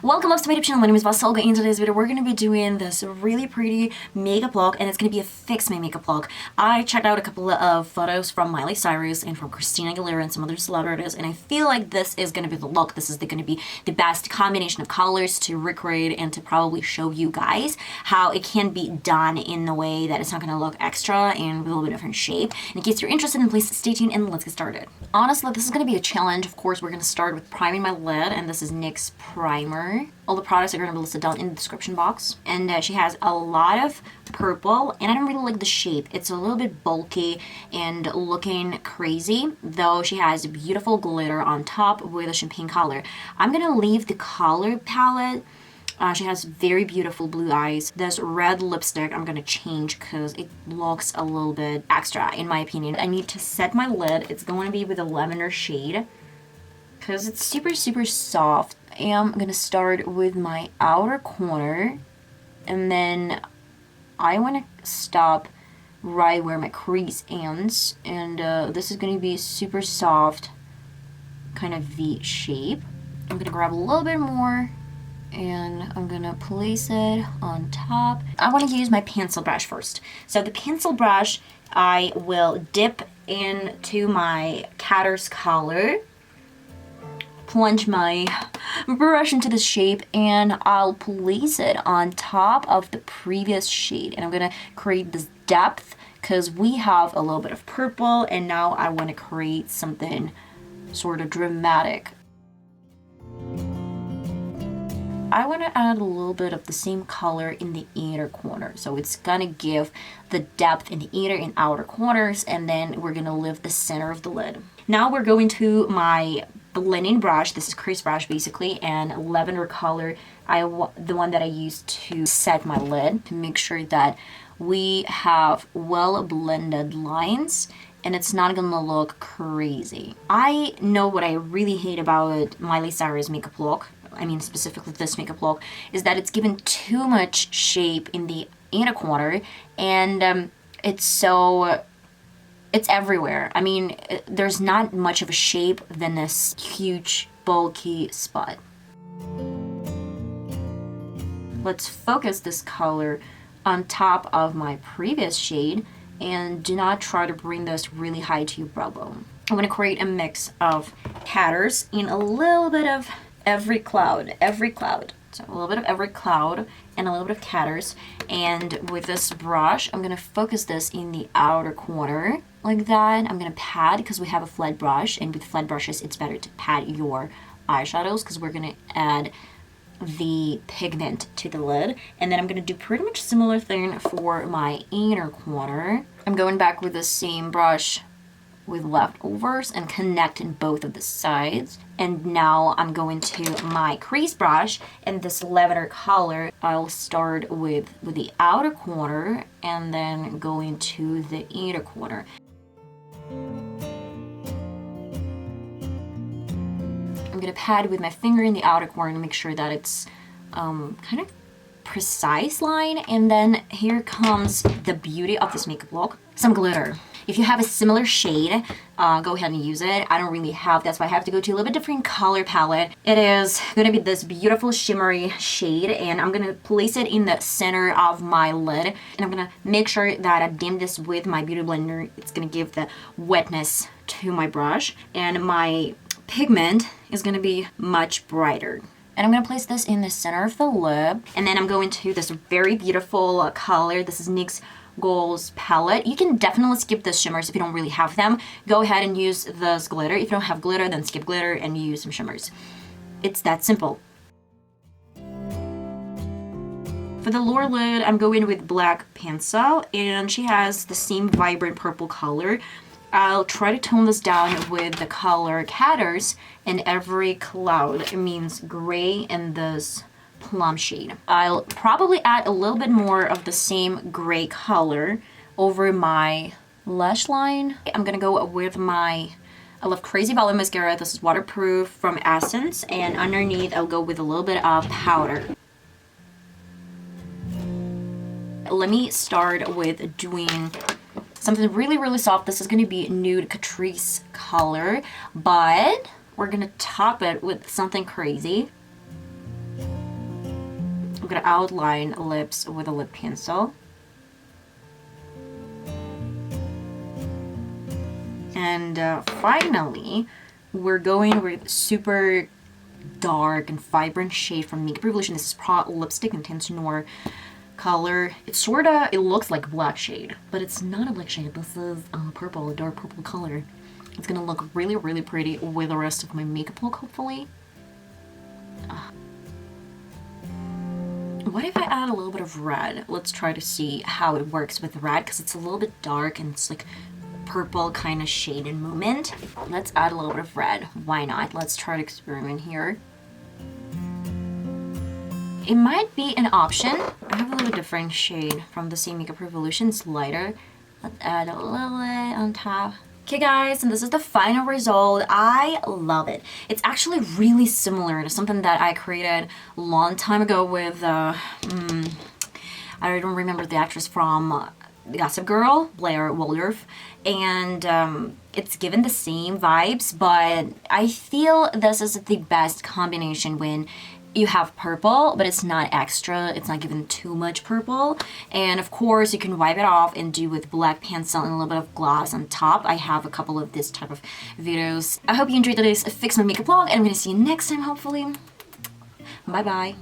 Welcome back to my YouTube channel. My name is VassaOlga. In today's video we're going to be doing this really pretty makeup look, and it's going to be a fix my makeup look. I checked out a couple of photos from Miley Cyrus and from Christina Aguilera and some other celebrities, and I feel like this is going to be the look. This is going to be the best combination of colors to recreate and to probably show you guys how it can be done in a way that it's not going to look extra and with a little bit different shape. And in case you're interested, then please stay tuned and let's get started. Honestly, this is going to be a challenge. Of course, we're going to start with priming my lid, and this is NYX primer. All the products are going to be listed down in the description box. And she has a lot of purple, and I don't really like the shape. It's a little bit bulky and looking crazy, though she has beautiful glitter on top with a champagne color. I'm going to leave the color palette. She has very beautiful blue eyes. This red lipstick I'm going to change because it looks a little bit extra in my opinion. I need to set my lid. It's going to be with a lavender shade because it's super soft. I'm going to start with my outer corner, and then I want to stop right where my crease ends, and this is going to be super soft kind of V shape. I'm going to grab a little bit more and I'm gonna place it on top. I want to use my pencil brush first. So the pencil brush, I will dip into my Catrice color, plunge my brush into the shape, and I'll place it on top of the previous shade. And I'm gonna create this depth because we have a little bit of purple, and now I want to create something sort of dramatic. I want to add a little bit of the same color in the inner corner. So it's going to give the depth in the inner and outer corners, and then we're going to lift the center of the lid. Now we're going to my blending brush. This is crease brush basically, and lavender color. The one that I use to set my lid to make sure that we have well blended lines and it's not gonna look crazy. I know what I really hate about Miley Cyrus makeup look, I mean specifically this makeup look, is that it's given too much shape in the inner corner, and it's everywhere. I mean, there's not much of a shape than this huge bulky spot. Let's focus this color on top of my previous shade, and do not try to bring this really high to your brow bone. I'm going to create a mix of Catrice in a little bit of every cloud. So a little bit of every cloud and a little bit of Catrice. And with this brush, I'm going to focus this in the outer corner like that. I'm going to pat because we have a flat brush, and with flat brushes, it's better to pat your eyeshadows because we're going to add the pigment to the lid. And then I'm going to do pretty much similar thing for my inner corner. I'm going back with the same brush with leftovers and connecting both of the sides. And now I'm going to my crease brush, and this lavender color I'll start with the outer corner and then go into the inner corner. I'm going to pat with my finger in the outer corner to make sure that it's kind of precise line. And then here comes the beauty of this makeup look, some glitter. If you have a similar shade, go ahead and use it. I don't really have, that's why I have to go to a little bit different color palette. It is going to be this beautiful shimmery shade, and I'm going to place it in the center of my lid, and I'm going to make sure that I dim this with my beauty blender. It's going to give the wetness to my brush, and my pigment is going to be much brighter. And I'm going to place this in the center of the lid, and then I'm going to this very beautiful color. This is NYX Goals palette. You can definitely skip the shimmers if you don't really have them. Go ahead and use this glitter. If you don't have glitter, then skip glitter and use some shimmers. It's that simple. For the lower lid, I'm going with black pencil, and she has the same vibrant purple color. I'll try to tone this down with the color Catrice in every cloud. It means gray and this plum shade. I'll probably add a little bit more of the same gray color over my lash line. I'm gonna go with my I love Crazy Volume mascara. This is waterproof from Essence, and underneath I'll go with a little bit of powder. Let me start with doing something really soft. This is going to be nude Catrice color, but we're going to top it with something crazy. We're gonna outline lips with a lip pencil. And finally, we're going with super dark and vibrant shade from Makeup Revolution. This is Lipstick Intense Noir color. It's it looks like a black shade, but it's not a black shade. This is purple, a dark purple color. It's gonna look really, really pretty with the rest of my makeup look, hopefully. What if I add a little bit of red? Let's try to see how it works with red, because it's a little bit dark and it's like purple kind of shade and moment. Let's add a little bit of red. Why not? Let's try to experiment here. It might be an option. I have a little different shade from the same Makeup Revolution. It's lighter. Let's add a little bit on top. Okay guys, and this is the final result. I love it. It's actually really similar to something that I created a long time ago with, I don't remember the actress from Gossip Girl, Blair Waldorf, and it's given the same vibes, but I feel this is the best combination when you have purple, but it's not extra, it's not given too much purple. And of course, you can wipe it off and do with black pencil and a little bit of gloss on top. I have a couple of this type of videos. I hope you enjoyed today's Fix My Makeup vlog, and I'm gonna see you next time, hopefully. Bye bye.